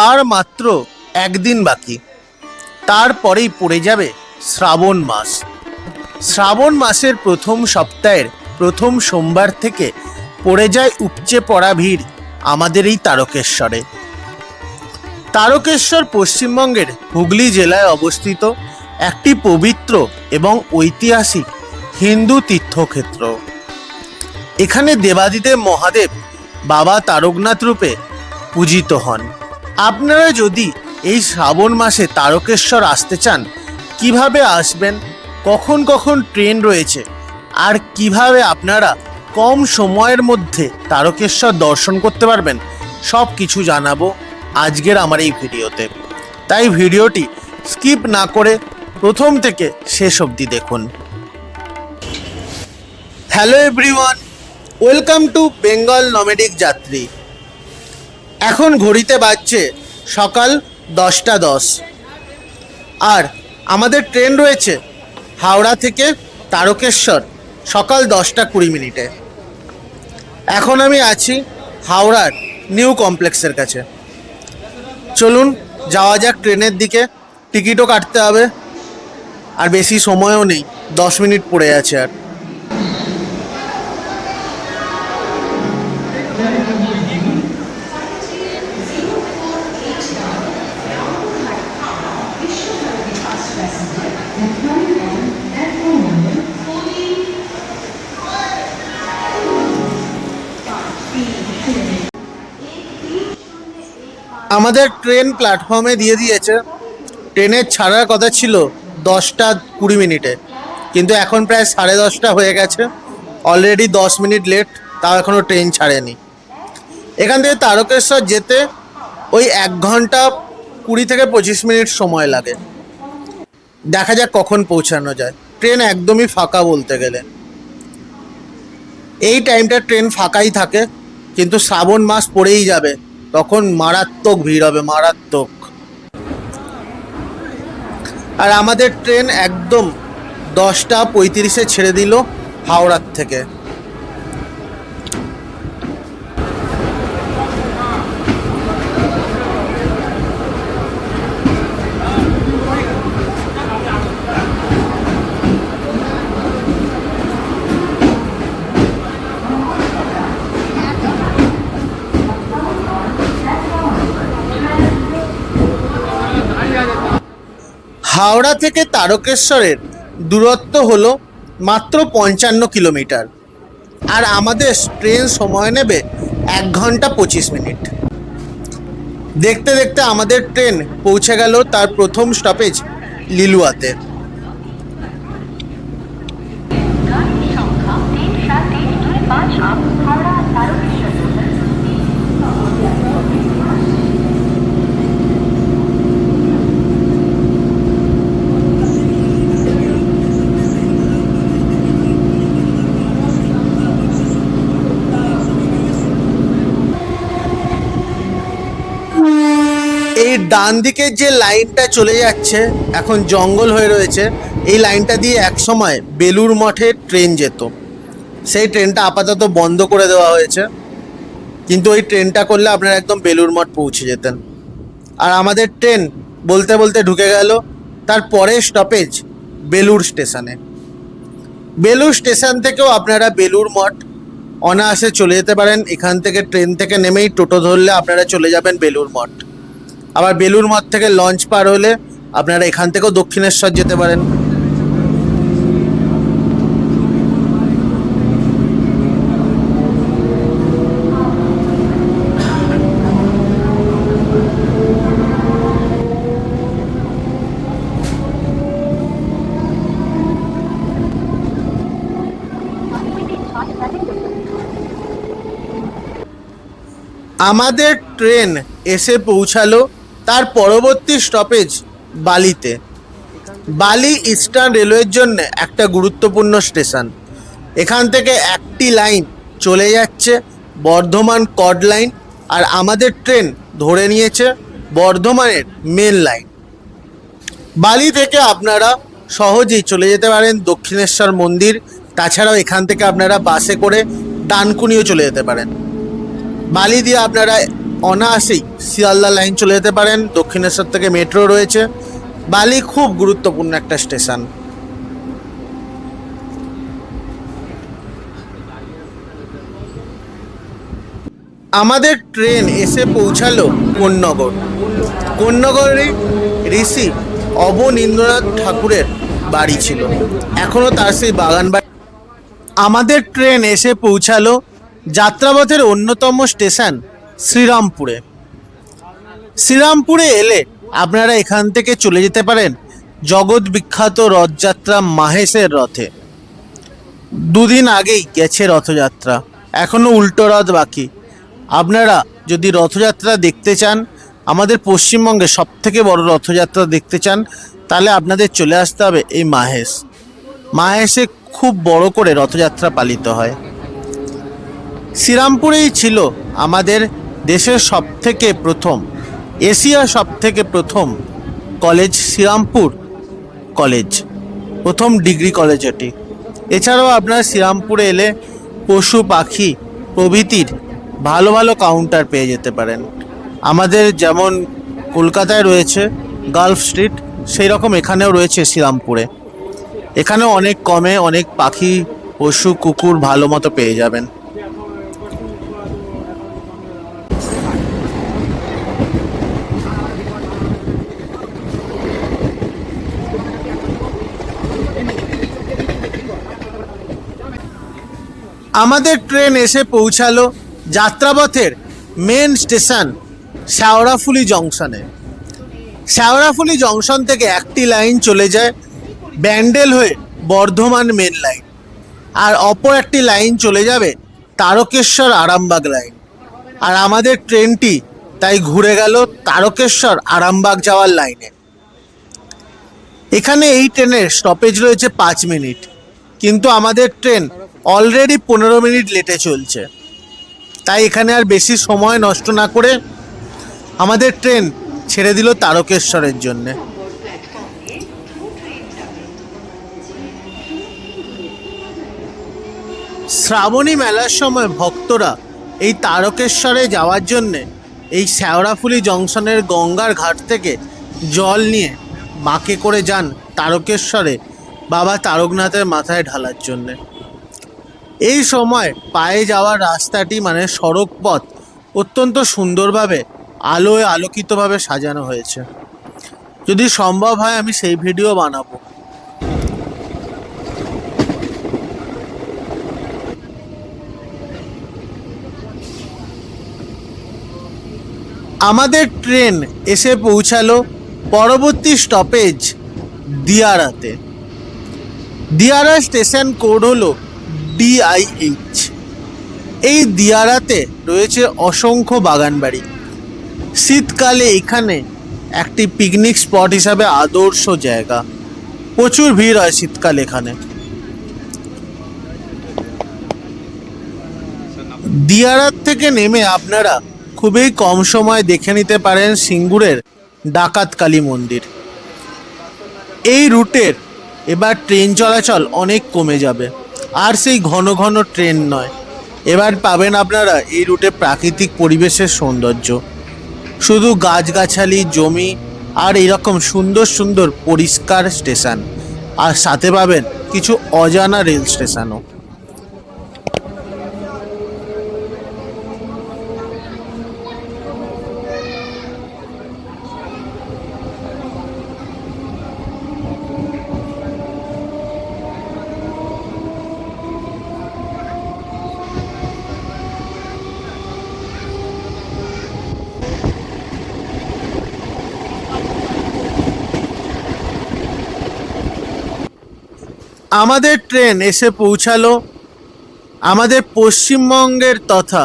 আর মাত্র একদিন বাকি, তারপরেই পড়ে যাবে শ্রাবণ মাস। শ্রাবণ মাসের প্রথম সপ্তাহের প্রথম সোমবার থেকে পড়ে যায় উপচে পড়া ভিড় আমাদের এই তারকেশ্বরে। তারকেশ্বর পশ্চিমবঙ্গের হুগলি জেলায় অবস্থিত একটি পবিত্র এবং ঐতিহাসিক হিন্দু তীর্থক্ষেত্র। এখানে দেবাদিদেব মহাদেব বাবা তারকনাথ রূপে পূজিত হন। আপনারা যদি এই শ্রাবণ মাসে তারকেশ্বর আসতে চান, কিভাবে আসবেন, কখন কখন ট্রেন রয়েছে, আর কিভাবে আপনারা কম সময়ের মধ্যে তারকেশ্বর দর্শন করতে পারবেন, সব কিছু জানাবো আজকের আমার এই ভিডিওতে। তাই ভিডিওটি স্কিপ না করে প্রথম থেকে শেষ অবধি দেখুন। Hello everyone, welcome to Bengal nomadic যাত্রী। এখন ঘড়িতে বাজছে সকাল 10টা 10, আর আমাদের ট্রেন রয়েছে হাওড়া থেকে তারকেশ্বর সকাল 10টা 20 এখন আমি আছি হাওড়ার নিউ কমপ্লেক্সের কাছে। চলুন যাওয়া যাক ট্রেনের দিকে। টিকিটও কাটতে হবে, আর বেশি সময়ও নেই, 10 মিনিট পড়ে আছে আর। আমাদের ট্রেন প্ল্যাটফর্মে দিয়ে দিয়েছে। ট্রেনের ছাড়ার কথা ছিল 10টা 20, কিন্তু এখন প্রায় 10:30 হয়ে গেছে। অলরেডি 10 মিনিট লেট, তাও এখনও ট্রেন ছাড়েনি। এখান থেকে তারকেশ্বর যেতে ওই 1 ঘন্টা 20 থেকে 25 মিনিট সময় লাগে। দেখা যাক কখন পৌঁছানো যায়। ট্রেন একদমই ফাঁকা বলতে গেলে। এই টাইমটা ট্রেন ফাঁকাই থাকে, কিন্তু শ্রাবণ মাস পড়েই যাবে, তখন মারাত্মক ভিড় হবে, মারাত্মক। আর আমাদের ট্রেন একদম 10টা 35 ছেড়ে দিল হাওড়ার থেকে। হাওড়া থেকে তারকেশ্বরের দূরত্ব হলো মাত্র 55 কিলোমিটার, আর আমাদের ট্রেন সময় নেবে 1 ঘন্টা 25 মিনিট। দেখতে দেখতে আমাদের ট্রেন পৌঁছে গেল তার প্রথম স্টপেজ লিলুয়াতে। এই ডান দিকের যে লাইনটা চলে যাচ্ছে, এখন জঙ্গল হয়ে রয়েছে, এই লাইনটা দিয়ে একসময় বেলুর মঠে ট্রেন যেত। সেই ট্রেনটা আপাতত বন্ধ করে দেওয়া হয়েছে, কিন্তু ওই ট্রেনটা করলে আপনারা একদম বেলুর মঠ পৌঁছে যেতেন। আর আমাদের ট্রেন বলতে বলতে ঢুকে গেল তার পরের স্টপেজ বেলুর স্টেশনে। বেলুর স্টেশন থেকেও আপনারা বেলুর মঠ অনায়াসে চলে যেতে পারেন। এখান থেকে ট্রেন থেকে নেমেই টোটো ধরলে আপনারা চলে যাবেন বেলুর মঠ। আবার বেলুর মঠ থেকে লঞ্চ পার হলে আপনারা এখান থেকেও দক্ষিণেশ্বর যেতে পারেন। আমাদের ট্রেন এসে পৌঁছালো তার পরবর্তী স্টপেজ বালিতে। বালি ইস্টার্ন রেলওয়ের জন্য একটা গুরুত্বপূর্ণ স্টেশন। এখান থেকে একটি লাইন চলে যাচ্ছে বর্ধমান কড লাইন, আর আমাদের ট্রেন ধরে নিয়েছে বর্ধমানের মেন লাইন। বালি থেকে আপনারা সহজেই চলে যেতে পারেন দক্ষিণেশ্বর মন্দির। তাছাড়াও এখান থেকে আপনারা বাসে করে ডানকুনিও চলে যেতে পারেন। বালি দিয়ে আপনারা অনায়াসেই শিয়ালদা লাইন চলে যেতে পারেন। দক্ষিণেশ্বর থেকে মেট্রো রয়েছে। বালি খুব গুরুত্বপূর্ণ একটা স্টেশন। আমাদের ট্রেন এসে পৌঁছালো কোন্নগর। কোন্নগরে ঋষি অবনীন্দ্রনাথ ঠাকুরের বাড়ি ছিল, এখনো তার সেই বাগান বাড়ি। আমাদের ট্রেন এসে পৌঁছালো যাত্রাপথের অন্যতম স্টেশন শ্রীরামপুরে। শ্রীরামপুরে এলে আপনারা এখান থেকে চলে যেতে পারেন জগৎ বিখ্যাত রথযাত্রা মাহেশের রথে। দুদিন আগেই গেছে রথযাত্রা, এখনো উল্টো রথ বাকি। আপনারা যদি রথযাত্রা দেখতে চান, আমাদের পশ্চিমবঙ্গে সব থেকে বড় রথযাত্রা দেখতে চান, তাহলে আপনাদের চলে আসতে হবে এই মাহেশ। মাহেশে খুব বড় করে রথযাত্রা পালিত হয়। শ্রীরামপুরেই ছিল আমাদের দেশের সবথেকে প্রথম, এশিয়ার সবথেকে প্রথম কলেজ শ্রীরামপুর কলেজ, প্রথম ডিগ্রি কলেজ এটি। এছাড়াও আপনারা শ্রীরামপুরে এলে পশু পাখি প্রভৃতির ভালো ভালো কাউন্টার পেয়ে যেতে পারেন। আমাদের যেমন কলকাতায় রয়েছে গালফ স্ট্রিট, সেই রকম এখানেও রয়েছে শ্রীরামপুরে। এখানেও অনেক কমে অনেক পাখি পশু কুকুর ভালো মতো পেয়ে যাবেন। আমাদের ট্রেন এসে পৌঁছালো যাত্রাপথের মেন স্টেশন শেওড়াফুলি জংশনে। শেওড়াফুলি জংশন থেকে একটি লাইন চলে যায় ব্যান্ডেল হয়ে বর্ধমান মেন লাইন, আর অপর একটি লাইন চলে যাবে তারকেশ্বর আরামবাগ লাইন। আর আমাদের ট্রেনটি তাই ঘুরে গেল তারকেশ্বর আরামবাগ যাওয়ার লাইনে। এখানে এই ট্রেনের স্টপেজ রয়েছে 5 মিনিট, কিন্তু আমাদের ট্রেন অলরেডি 15 মিনিট লেটে চলছে। তাই এখানে আর বেশি সময় নষ্ট না করে আমাদের ট্রেন ছেড়ে দিল তারকেশ্বরের জন্যে। শ্রাবণী মেলার সময় ভক্তরা এই তারকেশ্বরে যাওয়ার জন্যে এই শেওড়াফুলি জংশনের গঙ্গার ঘাট থেকে জল নিয়ে বাঁকে করে যান তারকেশ্বরে বাবা তারকনাথের মাথায় ঢালার জন্যে। এই সময় পায়ে যাওয়ার রাস্তাটি মানে সড়ক পথ অত্যন্ত সুন্দরভাবে আলোয় আলোকিতভাবে সাজানো হয়েছে। যদি সম্ভব হয় আমি সেই ভিডিও বানাবো। আমাদের ট্রেন এসে পৌঁছালো পরবর্তী স্টপেজ দিয়ারাতে। দিয়ারা স্টেশন কোড হলো DIH। এই দিয়ারাতে রয়েছে অসংখ্য বাগানবাড়ি। শীতকালে এখানে একটি পিকনিক স্পট হিসাবে আদর্শ জায়গা। প্রচুর ভিড় হয় শীতকালে এখানে। দিয়ারার থেকে নেমে আপনারা খুবই কম সময় দেখে নিতে পারেন সিঙ্গুরের ডাকাত কালী মন্দির। এই রুটের এবার ট্রেন চলাচল অনেক কমে যাবে, আর সেই ঘন ঘন ট্রেন নয়। এবার পাবেন আপনারা এই রুটে প্রাকৃতিক পরিবেশের সৌন্দর্য, শুধু গাছগাছালি জমি আর এরকম সুন্দর সুন্দর পরিষ্কার স্টেশন, আর সাথে পাবেন কিছু অজানা রেল স্টেশনও। আমাদের ট্রেন এসে পৌঁছালো আমাদের পশ্চিমবঙ্গের তথা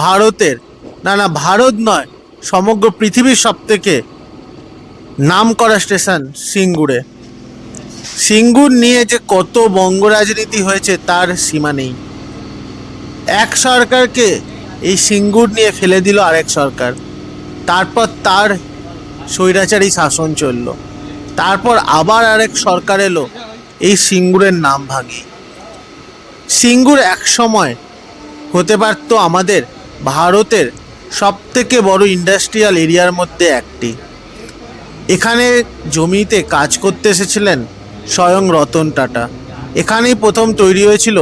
ভারতের, না ভারত নয়, সমগ্র পৃথিবীর সবথেকে নামকরা স্টেশন সিঙ্গুরে। সিঙ্গুর নিয়ে যে কত বঙ্গ রাজনীতি হয়েছে তার সীমা নেই। এক সরকারকে এই সিঙ্গুর নিয়ে ফেলে দিল আরেক সরকার, তারপর তার স্বৈরাচারী শাসন চলল, তারপর আবার আরেক সরকার এলো এই সিঙ্গুরের নাম ভাঙিয়ে। সিঙ্গুর এক সময় হতে পারত আমাদের ভারতের সবথেকে বড় ইন্ডাস্ট্রিয়াল এরিয়ার মধ্যে একটি। এখানে জমিতে কাজ করতে এসেছিলেন স্বয়ং রতন টাটা। এখানেই প্রথম তৈরি হয়েছিল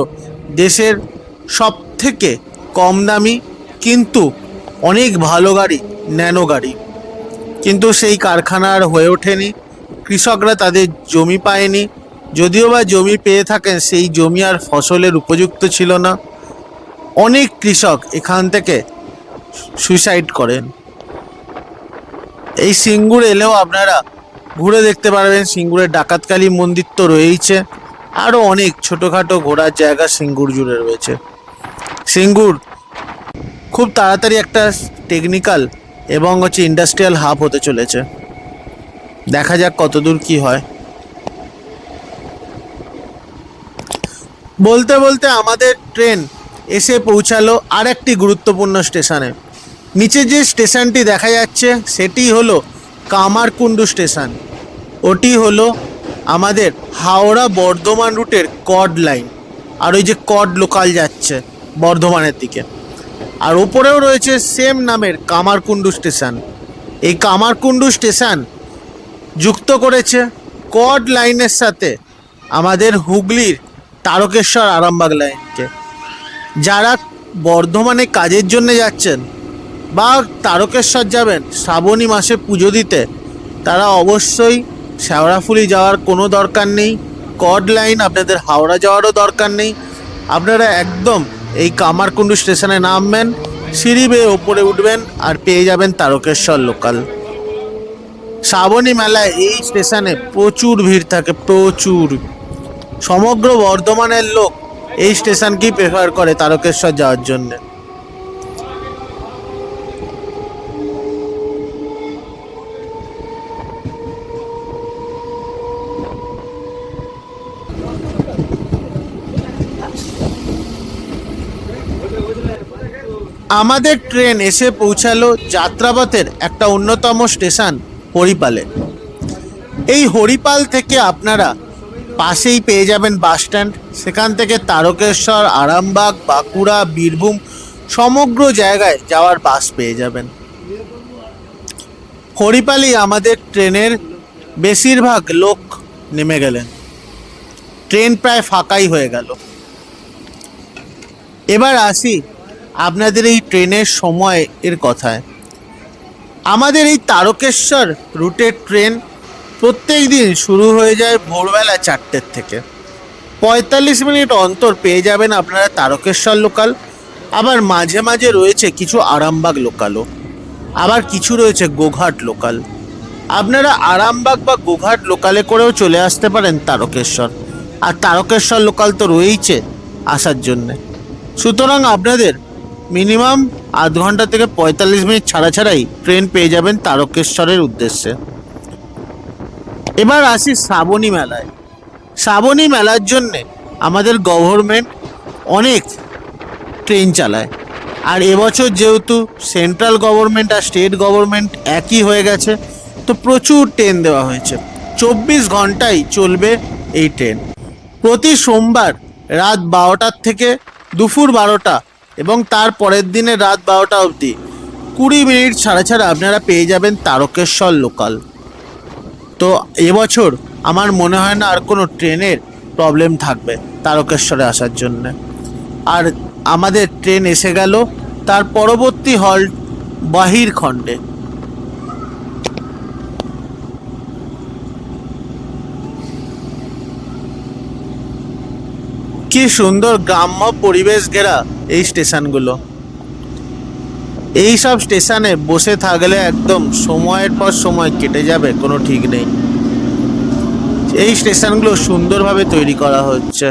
দেশের সবথেকে কম দামি কিন্তু অনেক ভালো গাড়ি, ন্যানো গাড়ি। কিন্তু সেই কারখানা আর হয়ে ওঠেনি, কৃষকরা তাদের জমি পায়নি, যদিও বা জমি পেয়ে থাকেন সেই জমি আর ফসলের উপযুক্ত ছিল না। অনেক কৃষক এখান থেকে সুইসাইড করেন। এই সিঙ্গুর এলেও আপনারা ঘুরে দেখতে পারবেন। সিঙ্গুরের ডাকাতকালী মন্দির তো রয়েইছে, আরও অনেক ছোটোখাটো ঘোরার জায়গা সিঙ্গুর জুড়ে রয়েছে। সিঙ্গুর খুব তাড়াতাড়ি একটা টেকনিক্যাল এবং ইন্ডাস্ট্রিয়াল হাব হতে চলেছে। দেখা যাক কতদূর কি হয়। বলতে বলতে আমাদের ট্রেন এসে পৌঁছালো আর একটি গুরুত্বপূর্ণ স্টেশনে। নিচে যে স্টেশনটি দেখা যাচ্ছে সেটি হলো কামারকুণ্ডু স্টেশন। ওটি হলো আমাদের হাওড়া বর্ধমান রুটের কড লাইন। আর ওই যে কড লোকাল যাচ্ছে বর্ধমানের দিকে, আর ওপরেও রয়েছে সেম নামের কামারকুণ্ডু স্টেশন। এই কামারকুণ্ডু স্টেশন যুক্ত করেছে কড লাইনের সাথে আমাদের হুগলির তারকেশ্বর আরামবাগ লাইনকে। যারা বর্ধমানে কাজের জন্য যাচ্ছেন বা তারকেশ্বর যাবেন শ্রাবণী মাসে পুজো দিতে, তারা অবশ্যই শেওড়াফুলি যাওয়ার কোনো দরকার নেই। কড লাইন আপনাদের হাওড়া যাওয়ারও দরকার নেই। আপনারা একদম এই কামারকুণ্ডু স্টেশনে নামবেন, সিঁড়ি বেয়ে ওপরে উঠবেন আর পেয়ে যাবেন তারকেশ্বর লোকাল। শ্রাবণী মেলায় এই স্টেশনে প্রচুর ভিড় থাকে, প্রচুর। সমগ্র বর্ধমানের লোক এই স্টেশনকেই প্রেফার করে তারকেশ্বর যাওয়ার জন্য। আমাদের ট্রেন এসে পৌঁছালো যাত্রাপথের একটা অন্যতম স্টেশন হরিপালে। এই হরিপাল থেকে আপনারা পাশেই পেয়ে যাবেন বাস স্ট্যান্ড। সেখান থেকে তারকেশ্বর, আরামবাগ, বাঁকুড়া, বীরভূম সমগ্র জায়গায় যাওয়ার বাস পেয়ে যাবেন। হরিপালেই আমাদের ট্রেনের বেশিরভাগ লোক নেমে গেলেন। ট্রেন প্রায় ফাঁকাই হয়ে গেল। এবার আসি আপনাদের এই ট্রেনের সময়ের কথায়। আমাদের এই তারকেশ্বর রুটের ট্রেন প্রত্যেক দিন শুরু হয়ে যায় ভোরবেলা 4টের থেকে। 45 মিনিট অন্তর পেয়ে যাবেন আপনারা তারকেশ্বর লোকাল। আবার মাঝে মাঝে রয়েছে কিছু আরামবাগ লোকালও, আবার কিছু রয়েছে গোঘাট লোকাল। আপনারা আরামবাগ বা গোঘাট লোকালে করেও চলে আসতে পারেন তারকেশ্বর, আর তারকেশ্বর লোকাল তো রয়েইছে আসার জন্যে। সুতরাং আপনাদের মিনিমাম আধ ঘন্টা থেকে 45 মিনিট ছাড়া ছাড়াই ট্রেন পেয়ে যাবেন তারকেশ্বরের উদ্দেশ্যে। এবার আসি শ্রাবণী মেলায়। শ্রাবণী মেলার জন্যে আমাদের গভর্নমেন্ট অনেক ট্রেন চালায়। আর এবছর যেহেতু সেন্ট্রাল গভর্নমেন্ট আর স্টেট গভর্নমেন্ট একই হয়ে গেছে, তো প্রচুর ট্রেন দেওয়া হয়েছে। 24 ঘন্টাই চলবে এই ট্রেন। প্রতি সোমবার রাত 12টার থেকে দুপুর 12টা এবং তার পরের দিনে রাত 12টা অবধি 20 মিনিট ছাড়া ছাড়া আপনারা পেয়ে যাবেন তারকেশ্বর লোকাল। তো এবছর আমার মনে হয় না আর কোনো ট্রেনের প্রবলেম থাকবে তারকেশ্বরে আসার জন্য। আর আমাদের ট্রেন এসে গেল তার পরবর্তী হল্ট বাহিরখণ্ডে। কি সুন্দর গ্রাম্য পরিবেশ ঘেরা এই স্টেশনগুলো। এই সব স্টেশনে বসে থাকলে একদম সময়ের পর সময় কেটে যাবে, কোনো ঠিক নেই। এই স্টেশনগুলো সুন্দরভাবে তৈরি করা হচ্ছে।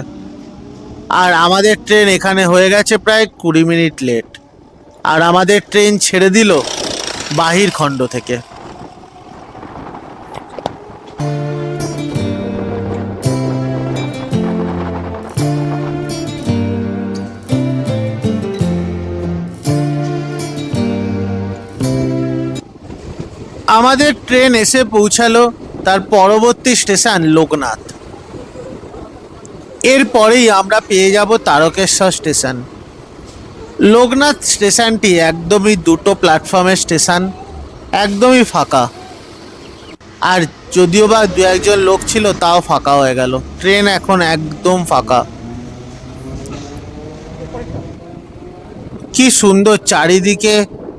আর আমাদের ট্রেন এখানে হয়ে গেছে প্রায় 20 মিনিট লেট। আর আমাদের ট্রেন ছেড়ে দিল বাহিরখণ্ড থেকে। আমাদের ট্রেন এসে পৌঁছালো তার পরবর্তী স্টেশন লোকনাথ। এরপরেই আমরা পেয়ে যাব তারকেশ্বর স্টেশন। লোকনাথ স্টেশনটি একদমই দুটো প্ল্যাটফর্মের স্টেশন, একদমই ফাঁকা। আর যদিও বা দু একজন লোক ছিল তাও ফাঁকা হয়ে গেল, ট্রেন এখন একদম ফাঁকা। কি সুন্দর চারিদিকে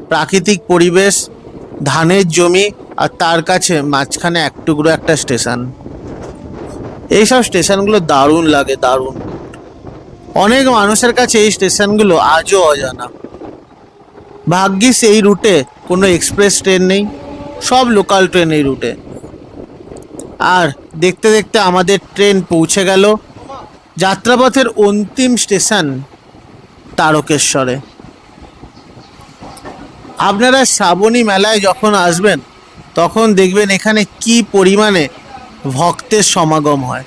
প্রাকৃতিক পরিবেশ, ধানের জমি, আর তার কাছে মাঝখানে এক টুকরো একটা স্টেশন। এইসব স্টেশনগুলো দারুণ লাগে, দারুণ। অনেক মানুষের কাছে এই স্টেশনগুলো আজও অজানা। ভাগ্যিস এই রুটে কোনো এক্সপ্রেস ট্রেন নেই, সব লোকাল ট্রেন এই রুটে। আর দেখতে দেখতে আমাদের ট্রেন পৌঁছে গেল যাত্রাপথের অন্তিম স্টেশন তারকেশ্বরে। আপনারা শ্রাবণী মেলায় যখন আসবেন তখন দেখবেন এখানে কি পরিমাণে ভক্তের সমাগম হয়।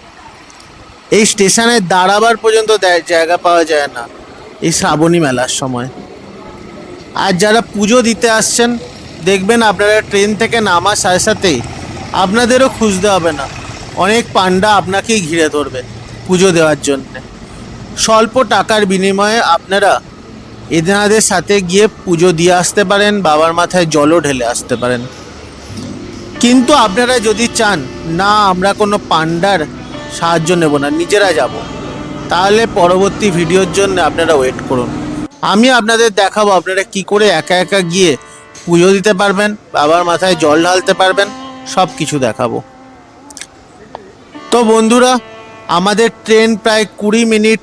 এই স্টেশনে দাঁড়াবার পর্যন্ত জায়গা পাওয়া যায় না এই শ্রাবণী মেলার সময়। আর যারা পুজো দিতে আসছেন দেখবেন আপনারা ট্রেন থেকে নামার সাথে সাথেই আপনাদেরও খুঁজতে হবে না, অনেক পান্ডা আপনাকেই ঘিরে ধরবে পুজো দেওয়ার জন্য। স্বল্প টাকার বিনিময়ে আপনারা এনাদের সাথে গিয়ে পুজো দিয়ে আসতে পারেন, বাবার মাথায় জলও ঢেলে আসতে পারেন। কিন্তু আপনারা যদি চান না আমরা কোনো পান্ডার সাহায্য নেব না, নিজেরা যাব, তাহলে পরবর্তী ভিডিওর জন্য আপনারা ওয়েট করুন। আমি আপনাদের দেখাবো আপনারা কি করে একা একা গিয়ে পুজো দিতে পারবেন, বাবার মাথায় জল ঢালতে পারবেন, সব কিছু দেখাবো। তো বন্ধুরা, আমাদের ট্রেন প্রায় 20 মিনিট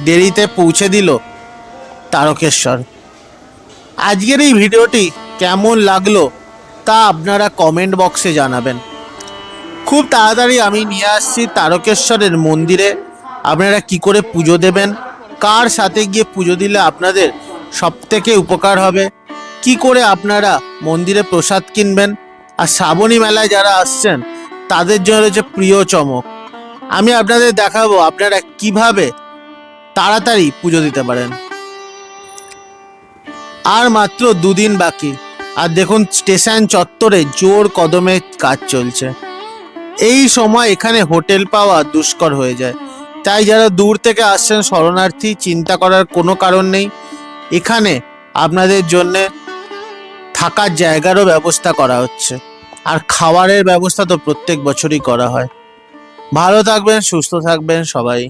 দেরিতে পৌঁছে দিল তারকেশ্বর। আজকের এই ভিডিওটি কেমন লাগলো তা আপনারা কমেন্ট বক্সে জানাবেন। খুব তাড়াতাড়ি আমি নিয়ে আসছি তারকেশ্বরের মন্দিরে আপনারা কি করে পুজো দেবেন, কার সাথে গিয়ে পুজো দিলে আপনাদের সবথেকে উপকার হবে, কি করে আপনারা মন্দিরে প্রসাদ কিনবেন, আর শ্রাবণী মেলায় যারা আসছেন তাদের জন্য রয়েছে প্রিয় চমক। আমি আপনাদের দেখাবো আপনারা কিভাবে তাড়াতাড়ি পুজো দিতে পারেন। আর মাত্র 2 দিন বাকি, আর দেখুন স্টেশন চত্বরে জোর কদমে কাজ চলছে। এই সময় এখানে হোটেল পাওয়া দুষ্কর হয়ে যায়, তাই যারা দূর থেকে আসছেন শরণার্থী, চিন্তা করার কোনো কারণ নেই। এখানে আপনাদের জন্যে থাকার জায়গারও ব্যবস্থা করা হচ্ছে, আর খাবারের ব্যবস্থা তো প্রত্যেক বছরই করা হয়। ভালো থাকবেন, সুস্থ থাকবেন সবাই।